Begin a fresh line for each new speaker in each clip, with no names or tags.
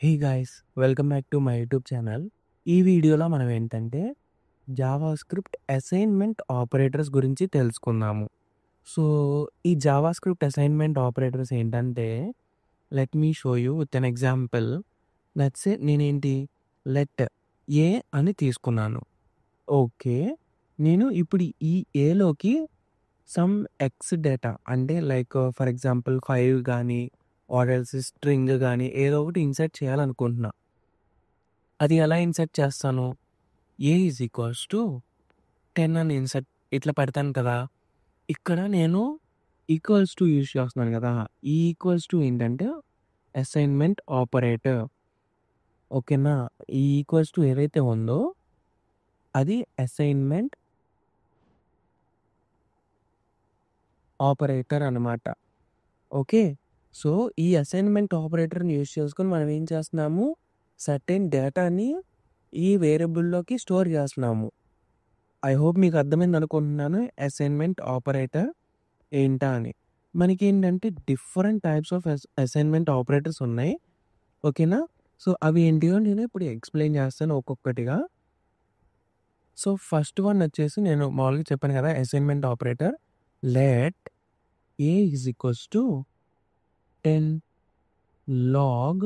Hey guys welcome back to my YouTube channel. ఈ వీడియోలో మనం ఏంటంటే జావా స్క్రిప్ట్ అసైన్మెంట్ ఆపరేటర్స్ గురించి తెలుసుకుందాము. సో ఈ జావా స్క్రిప్ట్ అసైన్మెంట్ ఆపరేటర్స్ ఏంటంటే let me show you with an example. Let's say నేనేంటి లెట్ ఏ అని తీసుకున్నాను. ఓకే, నేను ఇప్పుడు ఈ ఏలోకి సమ్ ఎక్స్ డేటా అంటే లైక్ ఫర్ ఎగ్జాంపుల్ 5 కానీ ఆర్ ఎల్స్ స్ట్రింగ్ కానీ ఏదో ఒకటి ఇన్సర్ట్ చేయాలనుకుంటున్నా. అది ఎలా ఇన్సర్ట్ చేస్తాను? ఏ ఈజ్ ఈక్వల్స్ టు 10 అని ఇన్సర్ట్ ఇట్లా పెడతాను కదా. ఇక్కడ నేను ఈక్వల్స్ టు యూజ్ చేస్తున్నాను కదా. ఈ ఈక్వల్స్ టు ఏంటంటే అసైన్మెంట్ ఆపరేటర్. ఓకేనా, ఈ ఈక్వల్స్ టు ఏదైతే ఉందో అది అసైన్మెంట్ ఆపరేటర్ అనమాట. ఓకే, సో ఈ అసైన్మెంట్ ఆపరేటర్ని యూజ్ చేసుకొని మనం ఏం చేస్తున్నాము, సర్టెన్ డేటాని ఈ వేరియబుల్లోకి స్టోర్ చేస్తున్నాము. ఐ హోప్ మీకు అర్థమైంది అనుకుంటున్నాను అసైన్మెంట్ ఆపరేటర్ ఏంటా అని. మనకి ఏంటంటే different types of assignment operators ఉన్నాయి. ఓకేనా, సో అవి ఏంటియో నేను ఇప్పుడు ఎక్స్ప్లెయిన్ చేస్తాను ఒక్కొక్కటిగా. సో ఫస్ట్ వన్ వచ్చేసి నేను మామూలుగా చెప్పాను కదా assignment operator. Let a is equals to 10 log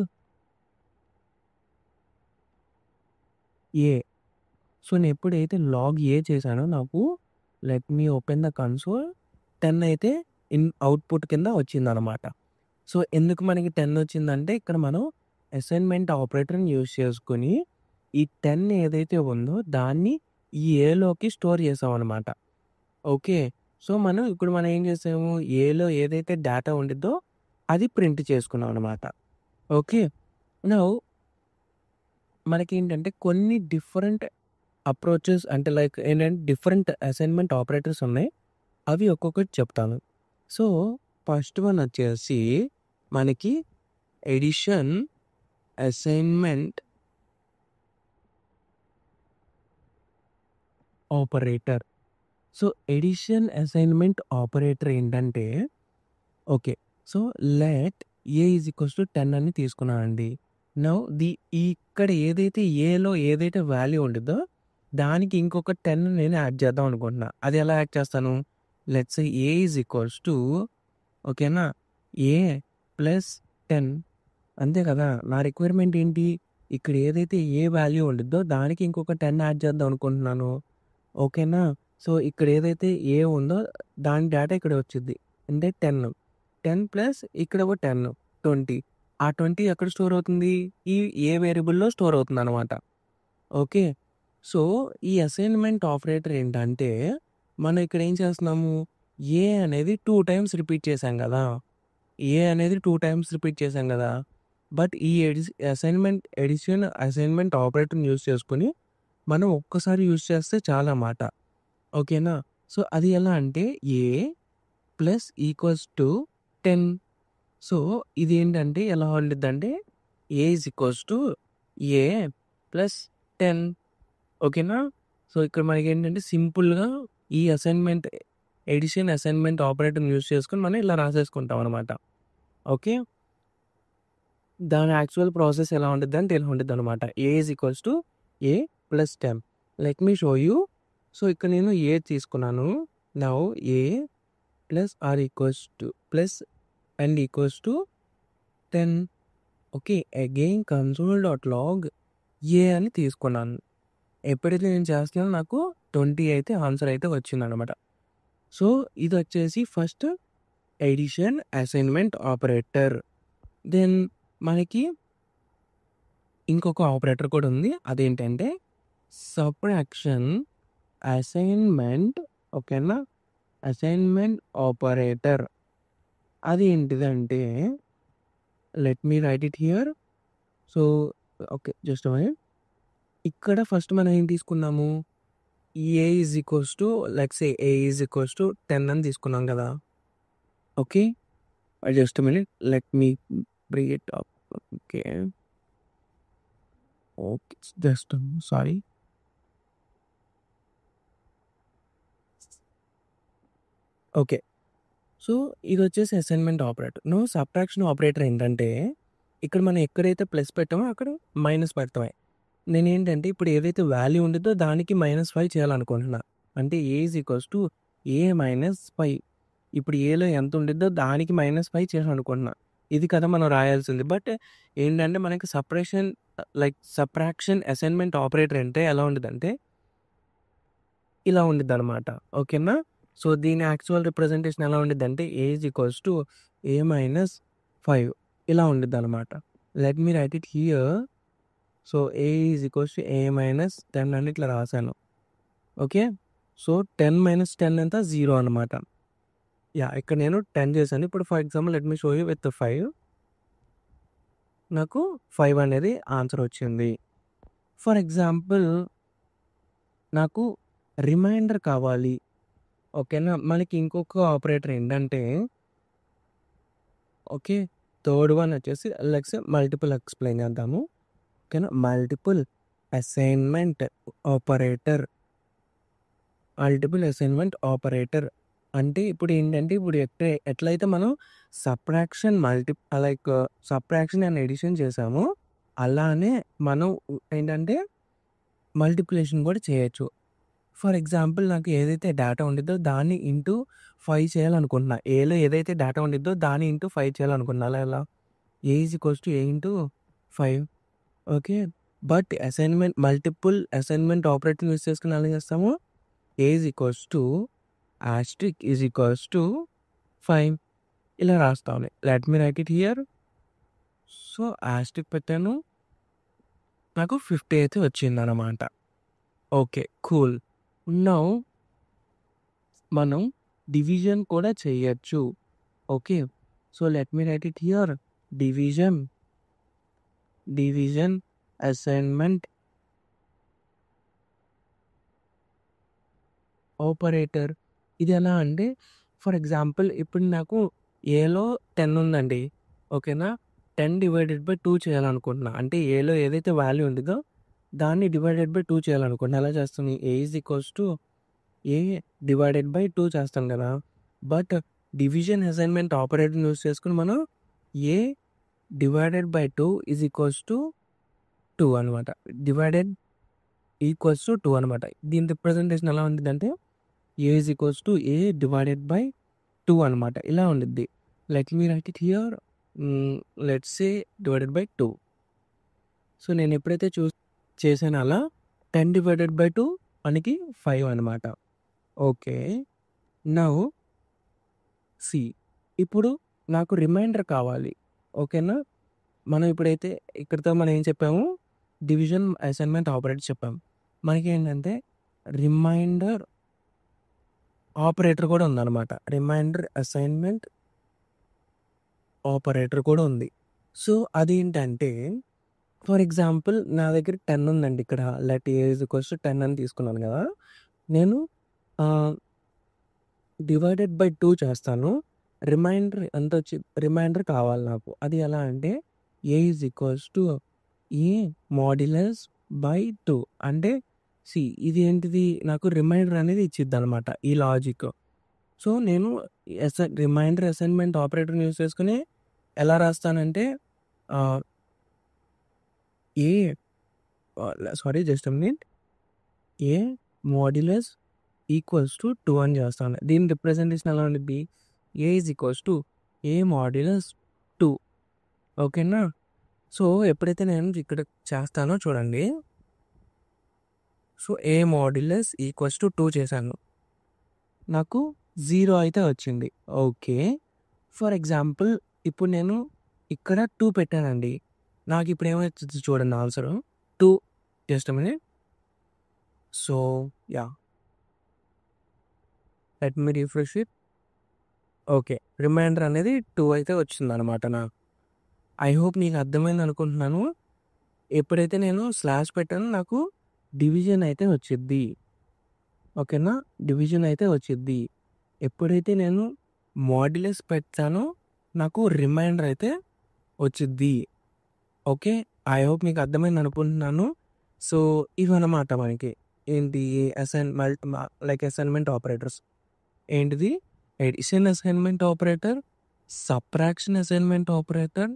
A. So నేను ఎప్పుడైతే లాగ్ ఏ చేశానో నాకు let me open the console 10 అయితే అవుట్పుట్ కింద వచ్చిందనమాట. సో ఎందుకు మనకి 10 వచ్చిందంటే ఇక్కడ మనం అసైన్మెంట్ ఆపరేటర్ని యూజ్ చేసుకుని ఈ 10 ఏదైతే ఉందో దాన్ని ఈ ఏలోకి స్టోర్ చేసామన్నమాట. ఓకే, సో ఇప్పుడు మనం ఏం చేసాము, ఏలో ఏదైతే డేటా ఉండిద్దో అది ప్రింట్ చేసుకున్నాం అనమాట. ఓకే, నౌ మనకేంటంటే కొన్ని డిఫరెంట్ అప్రోచెస్ అంటే లైక్ ఏంటంటే డిఫరెంట్ అసైన్మెంట్ ఆపరేటర్స్ ఉన్నాయి. అవి ఒక్కొక్కటి చెప్తాను. సో ఫస్ట్ వన్ వచ్చేసి మనకి addition assignment operator. So addition assignment operator ఏంటంటే okay, so let a is equals to 10 అని తీసుకున్నానండి. నౌ ఇక్కడ ఏదైతే ఏలో ఏదైతే వాల్యూ ఉంటుందో దానికి ఇంకొక 10 నేను యాడ్ చేద్దాం అనుకుంటున్నా. అది ఎలా యాడ్ చేస్తాను, let's say a is equals to ఓకేనా ఏ ప్లస్ 10 అంతే కదా. నా రిక్వైర్మెంట్ ఏంటి, ఇక్కడ ఏదైతే ఏ వాల్యూ ఉంటుందో దానికి ఇంకొక 10 యాడ్ చేద్దాం అనుకుంటున్నాను. ఓకేనా, సో ఇక్కడ ఏదైతే ఏ ఉందో దాని డేటా ఇక్కడ వచ్చింది అంటే 10 ప్లస్ ఇక్కడ ఒక 10 20. ఆ 20 ఎక్కడ స్టోర్ అవుతుంది, ఈ ఏ వేరియబుల్లో స్టోర్ అవుతుంది అనమాట. ఓకే, సో ఈ అసైన్మెంట్ ఆపరేటర్ ఏంటంటే మనం ఇక్కడ ఏం చేస్తున్నాము, ఏ అనేది 2 టైమ్స్ రిపీట్ చేశాం కదా. ఏ అనేది 2 టైమ్స్ రిపీట్ చేశాం కదా. బట్ ఈ ఎడిషన్ అసైన్మెంట్ ఆపరేటర్ని యూజ్ చేసుకుని మనం ఒక్కసారి యూజ్ చేస్తే చాలా మాట. ఓకేనా, సో అది ఎలా అంటే a plus equals to 10. So ఇది ఏంటంటే ఎలా ఉండిద్దంటే a is equals to a plus 10. ఓకేనా, సో ఇక్కడ మనకి ఏంటంటే సింపుల్గా ఈ ఎడిషన్ అసైన్మెంట్ ఆపరేటర్ని యూజ్ చేసుకొని మనం ఇలా రాసేసుకుంటాం అనమాట. ఓకే, దాని యాక్చువల్ ప్రాసెస్ ఎలా ఉంటుంది అంటే ఇలా ఉంటుంది అనమాట. A is equals to a plus 10. Let me show you. So ఇక్కడ నేను ఏ తీసుకున్నాను. Now a plus or equals to plus and equals to 10. Okay, again console dot log a అని తీసుకున్నాను. ఎప్పుడైతే నేను చేస్తున్నానో నాకు 20 అయితే ఆన్సర్ అయితే వచ్చిందనమాట. సో ఇది వచ్చేసి first addition assignment operator. Then మనకి ఇంకొక ఆపరేటర్ కూడా ఉంది, అదేంటంటే సబ్ట్రాక్షన్ అసైన్మెంట్. ఓకేనా, అసైన్మెంట్ ఆపరేటర్ అది ఏంటిదంటే let me write it here. So okay, just ఇక్కడ ఫస్ట్ మనం ఏం తీసుకున్నాము, a is equals to let's say a is equals to 10 అని తీసుకున్నాం కదా. Okay, just minute let me bring it up. Okay okay, just sorry. Okay, so ఇది వచ్చేసి assignment operator. Subtraction operator ఏంటంటే ఇక్కడ మనం ఎక్కడైతే ప్లస్ పెట్టామో అక్కడ మైనస్ పెడతామే. నేనేంటంటే ఇప్పుడు ఏదైతే వాల్యూ ఉండిద్దో దానికి -5 చేయాలనుకుంటున్నా. అంటే a is equals to a minus 5. ఇప్పుడు ఏలో ఎంత ఉండిద్దో దానికి -5 చేయాలనుకుంటున్నా. ఇది కదా మనం రాయాల్సింది. బట్ ఏంటంటే మనకి సబ్ట్రాక్షన్ అసైన్‌మెంట్ ఆపరేటర్ అంటే ఎలా ఉండిద్దంటే ఇలా ఉండిద్దనమాట. ఓకేనా? సో, దీని యాక్చువల్ రిప్రజెంటేషన్ ఎలా ఉండిద్దంటే a is equals to a minus 5 ఇలా ఉండిద్దనమాట. Let me write it here. So, a is equals to a minus 10 అని ఇట్లా రాసాను. ఓకే. సో, 10 - 10 ఎంత? 0 అనమాట. యాహ్! ఇక్కడ నేను 10 చేశాను. ఇప్పుడు for example let me show you with 5. నాకు 5 అనేది ఆన్సర్ వచ్చింది. ఫర్ ఎగ్జాంపుల్ నాకు రిమైండర్ కావాలి. ఓకేనా? మనకి ఇంకొక ఆపరేటర్ ఏంటంటే ఓకే. థర్డ్ వన్ వచ్చేసి లెట్స్ మల్టిపుల్ ఎక్స్‌ప్లెయిన్ చేద్దాము. ఓకేనా? Multiple assignment operator. Multiple assignment operator అంటే ఇప్పుడు ఏంటంటే ఇప్పుడు ఎట్లయితే మనం సబ్ట్రాక్షన్ సబ్ట్రాక్షన్ అండ్ ఎడిషన్ చేసామో అలానే మనం ఏంటంటే మల్టిప్లికేషన్ కూడా చేయొచ్చు. ఫర్ ఎగ్జాంపుల్ నాకు ఏదైతే డేటా ఉండిద్దో దాన్ని ఇంటూ 5 చేయాలనుకుంటున్నా. ఏలో ఏదైతే డేటా ఉండిద్దో దాన్ని ఇంటూ 5 చేయాలనుకుంటున్నా. అలా ఎలా? A is equals to a into 5. Okay. But multiple assignment ఆపరేటర్‌ని యూజ్ చేసుకొని ఎలా చేస్తాము? A is equals to asterisk is equals to 5 ఇలా రాస్తాంలే. Let me write it here. So, asterisk పెట్టాను. నాకు 50 అయితే వచ్చిందనమాట. ఓకే. కూల్. నౌ మనం డివిజన్ కూడా చేయొచ్చు. Okay. So, let me write it here. Division assignment operator. ఇది ఎలా అంటే ఫర్ ఎగ్జాంపుల్ ఇప్పుడు నాకు ఏలో 10 ఉందండి. ఓకేనా? 10/2 చేయాలనుకుంటున్నా. అంటే ఏలో ఏదైతే వాల్యూ ఉండిద్దో దాన్ని డివైడెడ్ బై 2 చేయాలనుకుంటున్నా. ఎలా చేస్తాను? A is equals to a divided by 2 చేస్తాం కదా! బట్ డివిజన్ అసైన్‌మెంట్ ఆపరేటర్‌ని యూజ్ చేసుకొని మనం a divided by 2 is equals to 2 అనమాట. డివైడెడ్ ఈక్వల్స్ టు 2 అనమాట. దీని రిప్రజెంటేషన్ ఎలా ఉండిద్దంటే a is equals to a divided by 2 అనమాట. ఇలా ఉండిద్ది. Let me write it here. Let's say divided by 2. So, నేను ఎప్పుడైతే చేశానో అలా 10/2 మనకి 5 అనమాట. ఓకే. నౌ సీ ఇప్పుడు నాకు రిమైండర్ కావాలి. ఓకేనా? మనం ఇప్పుడైతే ఇక్కడితో మనం ఏం చెప్పాము? డివిజన్ అసైన్‌మెంట్ ఆపరేటర్ చెప్పాము. మనకేంటంటే రిమైండర్ ఆపరేటర్ కూడా ఉందనమాట. రిమైండర్ అసైన్‌మెంట్ ఆపరేటర్ కూడా ఉంది. సో, అదేంటంటే ఫర్ ఎగ్జాంపుల్ నా దగ్గర 10 ఉందండి ఇక్కడ. Let a is equals to 10 అని తీసుకున్నాను కదా! నేను డివైడెడ్ బై 2 చేస్తాను. రిమైండర్ కావాలి నాకు. అది ఎలా అంటే a is equals to a modulus by 2 అంటే ఇది ఏంటిది నాకు రిమైండర్ అనేది ఇచ్చిద్దనమాట ఈ లాజిక్. సో, నేను రిమైండర్ అసైన్‌మెంట్ ఆపరేటర్‌ని యూజ్ చేసుకొని ఎలా రాస్తానంటే ah, a sorry just a minute. A modulus equals to 2 అని చేస్తాను. దీని రిప్రజెంటేషన్ ఎలా ఉండిద్ది? A is equals to a modulus 2. ఓకేనా? సో, ఎప్పుడైతే నేను ఇక్కడ చేస్తానో చూడండి. So, a modulus equals to 2 చేశాను. నాకు 0 అయితే వచ్చింది. ఓకే. ఫర్ ఎగ్జాంపుల్ ఇప్పుడు నేను ఇక్కడ 2 పెట్టానండి. నాకిప్పుడు ఏమొచ్చిద్ది చూడండి answer. 2 just a minute. So, yeah! Let me refresh it. Okay. Reminder అనేది 2 అయితే వచ్చిందనమాట నాకు. ఐ హోప్ నీకు అర్థమైంది అనుకుంటున్నాను. ఎప్పుడైతే నేను స్లాష్ పెట్టానో నాకు డివిజన్ అయితే వచ్చిద్ది. ఓకేనా? డివిజన్ అయితే వచ్చిద్ది. ఎప్పుడైతే నేను మాడ్యులస్ పెట్టానో నాకు రిమైండర్ అయితే వచ్చిద్ది. ఓకే. ఐ హోప్ మీకు అర్థమైంది అనుకుంటున్నాను. సో, ఇవన్నమాట మనకి. ఏంటి అసైన్‌మెంట్ ఆపరేటర్స్. ఏంటిది? Addition assignment operator, subtraction assignment operator,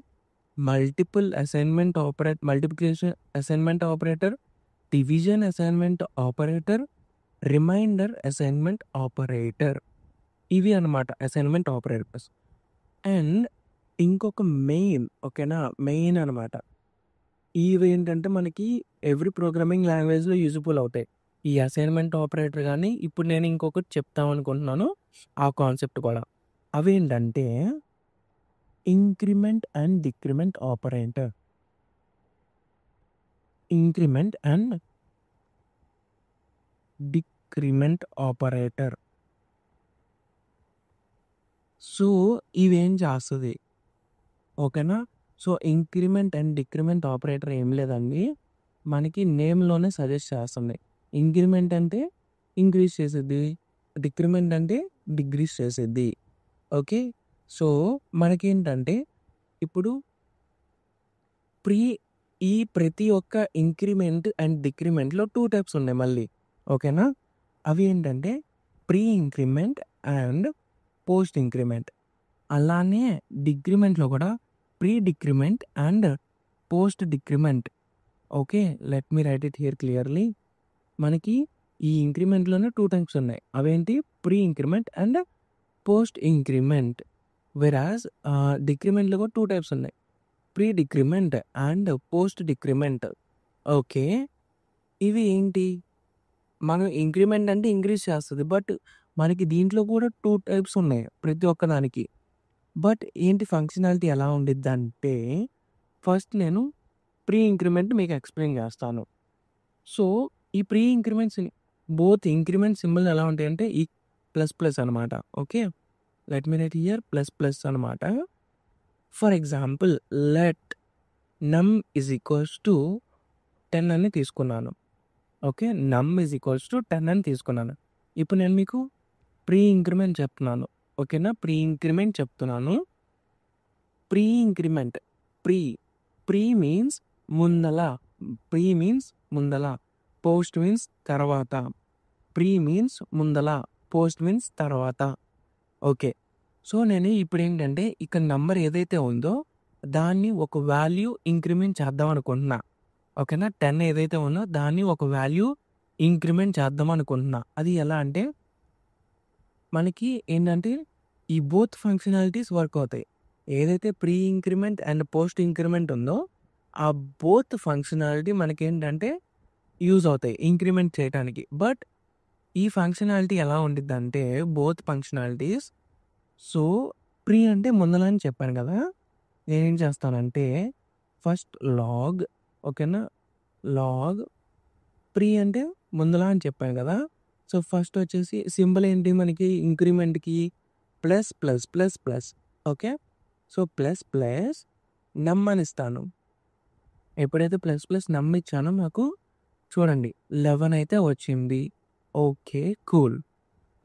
multiple assignment multiplication assignment operator, division assignment operator, remainder assignment operator. ఇవి అన్నమాట అసైన్మెంట్ ఆపరేటర్స్. అండ్ ఇంకొక మెయిన్ ఓకేనా? మెయిన్ అనమాట. ఇవేంటంటే మనకి ఎవ్రీ ప్రోగ్రామింగ్ లాంగ్వేజ్‌లో యూజఫుల్ అవుతాయి. ఈ అసైన్మెంట్ ఆపరేటర్ గాని, ఇప్పుడు నేను ఇంకొకటి చెప్తామనుకుంటున్నాను. ఆ కాన్సెప్ట్ కూడా. అవేంటంటే increment and decrement operator. Increment and decrement operator. So, ఇవేం చేస్తది? ఓకేనా? So, increment and decrement operator ఏం లేదండి. మనకి నేమ్‌లోనే సజెస్ట్ చేస్తుంది. ఇంక్రిమెంట్ అంటే ఇంక్రీజ్ చేసిద్ది. డిక్రిమెంట్ అంటే డిక్రీజ్ చేసిద్ది. ఓకే. సో, మనకేంటంటే ఇప్పుడు ప్రీ ఈ ప్రతి ఒక్క ఇంక్రిమెంట్ అండ్ డిక్రిమెంట్‌లో 2 టైప్స్ ఉన్నాయి మళ్ళీ. ఓకేనా? అవి ఏంటంటే pre increment and post increment. అలానే డిక్రిమెంట్‌లో కూడా pre decrement and post decrement. Okay. Let me write it here clearly. మనకి ఈ ఇంక్రిమెంట్‌లోనే 2 టైప్స్ ఉన్నాయి. అవేంటి? Pre increment and post increment. వెరాజ్ డిక్రిమెంట్‌లో కూడా 2 టైప్స్ ఉన్నాయి. Pre decrement and post decrement. Okay. ఇవి ఏంటి? మనం ఇంక్రిమెంట్ అంటే ఇంక్రీజ్ చేస్తది. బట్ మనకి దీంట్లో కూడా 2 టైప్స్ ఉన్నాయి ప్రతి ఒక్కదానికి. బట్ ఏంటి ఫంక్షనాలిటీ ఎలా ఉండిద్దంటే, ఫస్ట్ నేను ప్రీ ఇంక్రిమెంట్ మీకు ఎక్స్‌ప్లెయిన్ చేస్తాను. సో, ఈ pre increments both increment symbol ఎలా ఉంటాయంటే ఈ ప్లస్ ప్లస్ అనమాట. Okay. Let me right here plus plus అనమాట. ఫర్ ఎగ్జాంపుల్ లెట్ నమ్ ఈజ్ ఈక్వల్స్ టు 10 అని తీసుకున్నాను. ఓకే. నమ్ ఈజ్ ఈక్వల్స్ టు 10 అని తీసుకున్నాను. ఇప్పుడు నేను మీకు ప్రీ ఇంక్రిమెంట్ చెప్తున్నాను. ఓకేనా? ప్రీ ఇంక్రిమెంట్ చెప్తున్నాను. Pre increment pre pre means ముందల. ప్రీ మీన్స్ ముందల. పోస్ట్ మీన్స్ తర్వాత. ప్రీ మీన్స్ ముందల. పోస్ట్ మీన్స్ తర్వాత. ఓకే. సో, నేను ఇప్పుడేంటంటే ఇక్కడ నంబర్ ఏదైతే ఉందో దాన్ని ఒక వాల్యూ ఇంక్రిమెంట్ చేద్దాం అనుకుంటున్నా. ఓకేనా? 10 ఏదైతే ఉందో దాన్ని ఒక వాల్యూ ఇంక్రిమెంట్ చేద్దాం అనుకుంటున్నా. అది ఎలా అంటే మనకి ఏంటంటే ఈ బోత్ ఫంక్షనాలిటీస్ వర్క్ అవుతాయి. ఏదైతే pre increment and post increment ఉందో ఆ బోత్ ఫంక్షనాలిటీ మనకేంటంటే యూజ్ అవుతాయి ఇంక్రిమెంట్ చేయటానికి. బట్ ఈ ఫంక్షనాలిటీ ఎలా ఉండిద్దంటే బోత్ ఫంక్షనాలిటీస్ సో, ప్రీ అంటే ముందల అని చెప్పాను కదా! నేనేం చేస్తానంటే ఫస్ట్ లాగ్ ఓకేనా? లాగ్ ప్రీ అంటే ముందల అని చెప్పాను కదా! సో, ఫస్ట్ వచ్చేసి సింబల్ ఏంటి మనకి ఇంక్రిమెంట్‌కి plus, plus, plus, plus. Okay. So, plus, plus num అని ఇస్తాను. ఎప్పుడైతే ప్లస్, ప్లస్ నమ్ ఇచ్చానో నాకు చూడండి 11 అయితే వచ్చింది. ఓకే. కూల్.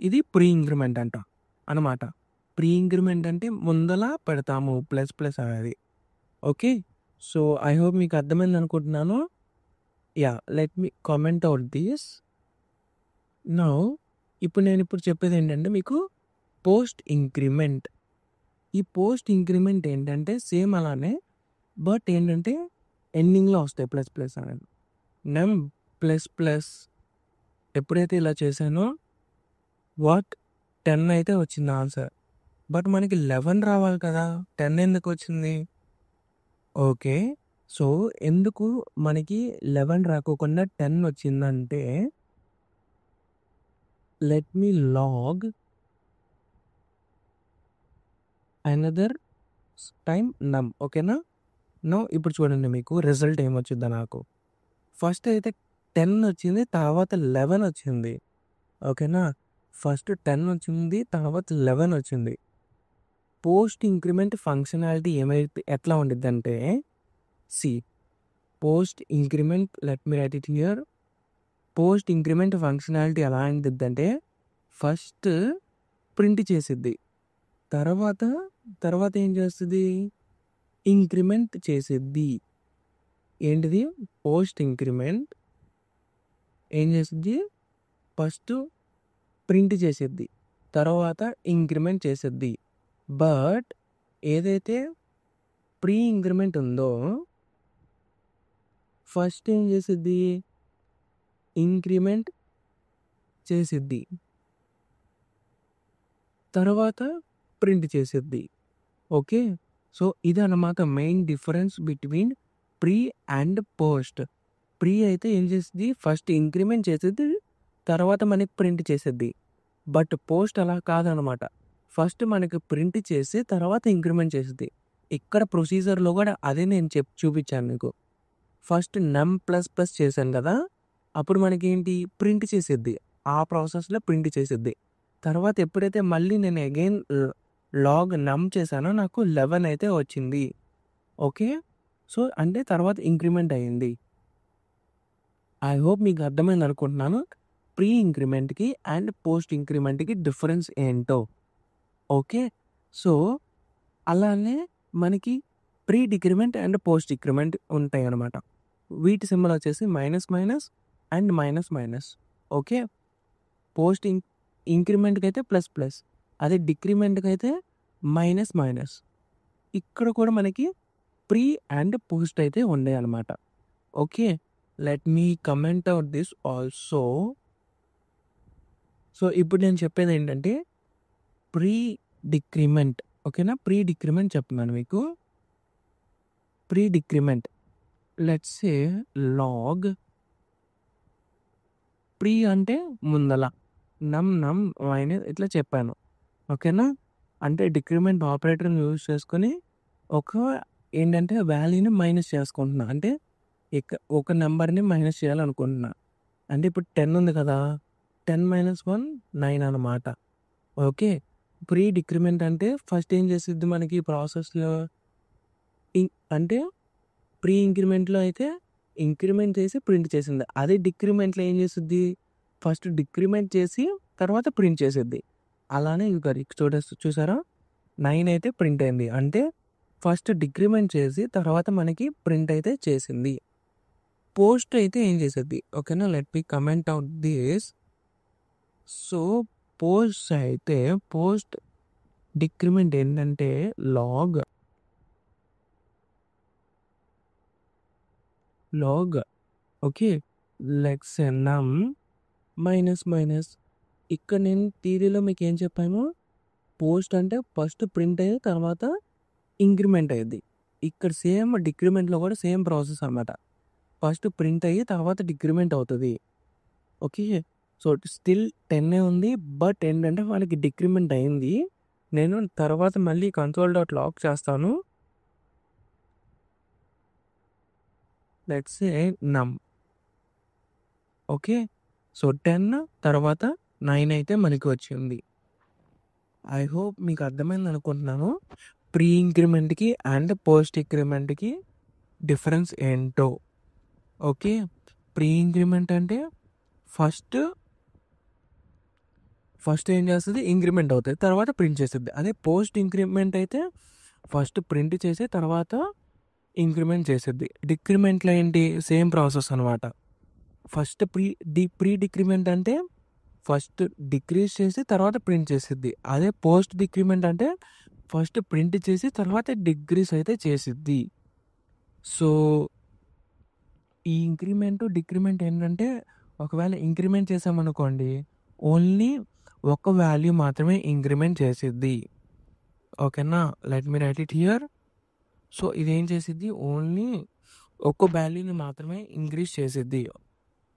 ఇది ప్రీ ఇంక్రిమెంట్ అంట అనమాట. ప్రీ ఇంక్రిమెంట్ అంటే ముందల పెడతాము ప్లస్, ప్లస్ అనేది. ఓకే. సో, ఐ హోప్ మీకు అర్థమైంది అనుకుంటున్నాను. Yeah! Let me comment out this. Now ఇప్పుడు చెప్పేదేంటంటే మీకు పోస్ట్ ఇంక్రిమెంట్. ఈ పోస్ట్ ఇంక్రిమెంట్ ఏంటంటే సేమ్ అలానే బట్ ఏంటంటే ఎండింగ్‌లో వస్తాయి ప్లస్, ప్లస్ అనేది. నమ్ ప్లస్, ప్లస్ ఎప్పుడైతే ఇలా చేశానో వాట్ 10 అయితే వచ్చింది ఆన్సర్. బట్ మనకి 11 రావాలి కదా! 10 ఎందుకు వచ్చింది? ఓకే. సో, ఎందుకు మనకి 11 రాకోకుండా 10 వచ్చిందంటే let me log another time num. ఓకేనా? నౌ ఇప్పుడు చూడండి మీకు రిజల్ట్ ఏమొచ్చిద్దో నాకు. ఫస్ట్ అయితే 10 వచ్చింది. తర్వాత 11 వచ్చింది. ఓకేనా? ఫస్ట్ 10 వచ్చింది. తర్వాత 11 వచ్చింది. పోస్ట్ ఇంక్రిమెంట్ ఫంక్షనాలిటీ ఎట్లా ఉండిద్దంటే see post increment let me write it here. Post increment functionality ఎలా ఉండిద్దంటే ఫస్ట్ ప్రింట్ చేసిద్ది. తర్వాత ఏం చేస్తది? ఇంక్రిమెంట్ చేసిద్ది. ఏంటిది? పోస్ట్ ఇంక్రిమెంట్ ఏం చేసిద్ది? ఫస్ట్ ప్రింట్ చేసిద్ది. తర్వాత ఇంక్రిమెంట్ చేసిద్ది. బట్ ఏదైతే ప్రీ ఇంక్రిమెంట్ ఉందో ఫస్ట్ ఏం చేసిద్ది, ఇంక్రిమెంట్ చేసిద్ది, తర్వాత ప్రింట్ చేసిద్ది. ఓకే. సో ఇదన్నమాట main difference between pre and post. Pre అయితే ఏం చేసిద్ది, ఫస్ట్ ఇంక్రిమెంట్ చేసిద్ది, తర్వాత మనకి ప్రింట్ చేసిద్ది. బట్ పోస్ట్ అలా కాదనమాట. ఫస్ట్ మనకి ప్రింట్ చేసి తర్వాత ఇంక్రిమెంట్ చేసిద్ది. ఇక్కడ ప్రొసీజర్లో కూడా అదే నేను చూపించాను మీకు. ఫస్ట్ నమ్ ప్లస్ ప్లస్ చేశాను కదా, అప్పుడు మనకేంటి ప్రింట్ చేసిద్ది, ఆ ప్రాసెస్లో ప్రింట్ చేసిద్ది. తర్వాత ఎప్పుడైతే మళ్ళీ నేను అగైన్ లాగ్ నమ్ చేశానో నాకు 11 అయితే వచ్చింది. ఓకే. సో అంటే తర్వాత ఇంక్రిమెంట్ అయ్యింది. ఐ హోప్ మీకు అర్థమైంది అనుకుంటున్నాను ప్రీ ఇంక్రిమెంట్కి అండ్ పోస్ట్ ఇంక్రిమెంట్కి డిఫరెన్స్ ఏంటో. ఓకే. సో అలానే మనకి pre decrement and post decrement ఉంటాయి అన్నమాట. వీటి సింబల్ వచ్చేసి minus minus and minus minus. Okay. Post ఇంక్రిమెంట్కి అయితే ప్లస్ ప్లస్, అదే డిక్రిమెంట్కి అయితే మైనస్ మైనస్. ఇక్కడ కూడా మనకి ప్రీ అండ్ పోస్ట్ అయితే ఉన్నాయి అన్నమాట. Okay. Let me comment out this also. So ఇప్పుడు నేను చెప్పేది ఏంటంటే ప్రీ డిక్రిమెంట్. ఓకేనా, ప్రీ డిక్రిమెంట్ చెప్తున్నాను మీకు. Pre decrement let's say log pre అంటే ముందల, నమ్ నమ్ మైనస్ ఇట్లా చెప్పాను. ఓకేనా, అంటే డిక్రిమెంట్ ఆపరేటర్ని యూజ్ చేసుకొని ఏంటంటే వాల్యూని మైనస్ చేసుకుంటున్నా, అంటే ఒక నెంబర్ని మైనస్ చేయాలనుకుంటున్నా. అంటే ఇప్పుడు 10 ఉంది కదా, 10 - 1 9 అన్నమాట. ఓకే. ప్రీ డిక్రిమెంట్ అంటే ఫస్ట్ ఏం చేసిద్ది మనకి ప్రాసెస్లో, అంటే ప్రీ ఇంక్రిమెంట్లో అయితే ఇంక్రిమెంట్ చేసి ప్రింట్ చేసింది. అదే డిక్రిమెంట్లో ఏం చేసిద్ది, ఫస్ట్ డిక్రిమెంట్ చేసి తర్వాత ప్రింట్ చేసిద్ది. అలానే చూసారా 9 అయితే ప్రింట్ అయింది, అంటే ఫస్ట్ డిక్రిమెంట్ చేసి తర్వాత మనకి ప్రింట్ అయితే చేసింది. పోస్ట్ అయితే ఏం చేసిద్ది, ఓకేనా, let me comment out this. So post decrement ఏంటంటే లాగ్ ఓకే, లెట్స్ సే నమ్ మైనస్ మైనస్. ఇక్కడ నేను థియరీలో మీకు ఏం చెప్పాను, పోస్ట్ అంటే ఫస్ట్ ప్రింట్ అయ్యి తర్వాత ఇంక్రిమెంట్ అయ్యింది. ఇక్కడ సేమ్ డిక్రిమెంట్లో కూడా సేమ్ ప్రాసెస్ అన్నమాట. ఫస్ట్ ప్రింట్ అయ్యి తర్వాత డిక్రిమెంట్ అవుతుంది. ఓకే. సో స్టిల్ 10 ఉంది, బట్ ఏంటంటే వాళ్ళకి డిక్రిమెంట్ అయింది. నేను తర్వాత మళ్ళీ console.log చేస్తాను. లెట్స్ సే నమ్. ఓకే. సో 10 తర్వాత 9 అయితే మనకి వచ్చింది. ఐ హోప్ మీకు అర్థమైంది అనుకుంటున్నాను ప్రీ ఇంక్రిమెంట్కి అండ్ పోస్ట్ ఇంక్రిమెంట్కి డిఫరెన్స్ ఏంటో. ఓకే. ప్రీ ఇంక్రిమెంట్ అంటే ఫస్ట్ ఏం చేస్తుంది, ఇంక్రిమెంట్ అవుతుంది, తర్వాత ప్రింట్ చేస్తుంది. అదే పోస్ట్ ఇంక్రిమెంట్ అయితే ఫస్ట్ ప్రింట్ చేసి తర్వాత ఇంక్రిమెంట్ చేసిద్ది. డిక్రిమెంట్లో ఏంటి, సేమ్ ప్రాసెస్ అనమాట. ఫస్ట్ ప్రీ డిక్రిమెంట్ అంటే ఫస్ట్ డిక్రీజ్ చేసి తర్వాత ప్రింట్ చేసిద్ది. అదే పోస్ట్ డిక్రిమెంట్ అంటే ఫస్ట్ ప్రింట్ చేసి తర్వాత డిక్రీజ్ అయితే చేసిద్ది. సో ఈ ఇంక్రిమెంట్ డిక్రిమెంట్ ఏంటంటే, ఒకవేళ ఇంక్రిమెంట్ చేసామనుకోండి ఓన్లీ ఒక వాల్యూ మాత్రమే ఇంక్రిమెంట్ చేసిద్ది. ఓకేనా, let me write it here. So ఇదేం చేసిద్ది, ఓన్లీ ఒక వాల్యూని మాత్రమే ఇంక్రీజ్ చేసిద్ది.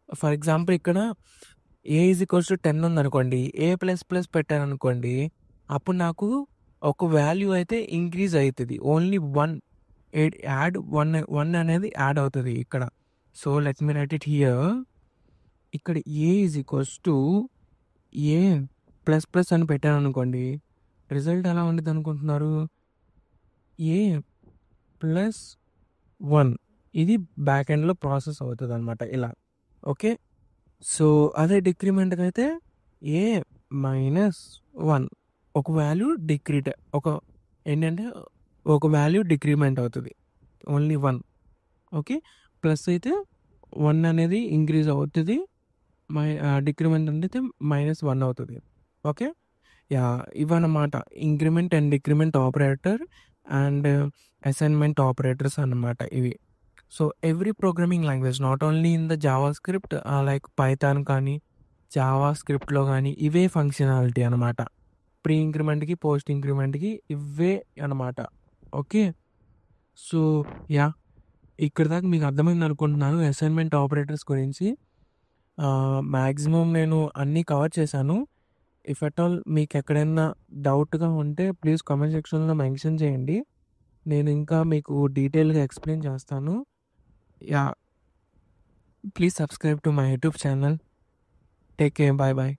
ఫర్ ఎగ్జాంపుల్ ఇక్కడ a = 10 ఉందనుకోండి, a++ పెట్టాను అనుకోండి, అప్పుడు నాకు ఒక వాల్యూ అయితే ఇంక్రీజ్ అవుతుంది, ఓన్లీ 1 యాడ్ 1 అనేది యాడ్ అవుతుంది ఇక్కడ. So let me write it here. ఇక్కడ a = a++ అని పెట్టాను అనుకోండి, రిజల్ట్ ఎలా ఉండేది అనుకుంటున్నారు, a+1. ఇది బ్యాక్ ఎండ్లో ప్రాసెస్ అవుతుంది అనమాట ఇలా. ఓకే. సో అదే డిక్రిమెంట్కి అయితే a-1 ఒక వాల్యూ ఒక వాల్యూ డిక్రిమెంట్ అవుతుంది, ఓన్లీ 1. ఓకే. ప్లస్ అయితే 1 అనేది ఇంక్రీజ్ అవుతుంది, డిక్రిమెంట్ అయితే -1 అవుతుంది. ఓకే. యా, ఇవన్నమాట increment and decrement operator and assignment operators అన్నమాట ఇవి. So, every programming language not only in the Java script like Python కానీ, జావా స్క్రిప్ట్‌లో గానీ ఇవే ఫంక్షనాలిటీ అనమాట. ప్రీ ఇంక్రిమెంట్‌కి, పోస్ట్ ఇంక్రిమెంట్‌కి ఇవే అనమాట. ఓకే. So, yeah! ఇక్కడి దాకా మీకు అర్థమైందనుకుంటున్నాను అసైన్మెంట్ ఆపరేటర్స్ గురించి. మాక్సిమం నేను అన్నీ కవర్ చేశాను. ఇఫ్ అట్ ఆల్ మీకెక్కడైనా డౌట్‌గా ఉంటే ప్లీజ్ కామెంట్ సెక్షన్‌లో మెన్షన్ చేయండి. నేను ఇంకా మీకు డీటెయిల్‌గా ఎక్స్‌ప్లెయిన్ చేస్తాను. Yeah! Please subscribe to my YouTube channel. Take care. By by.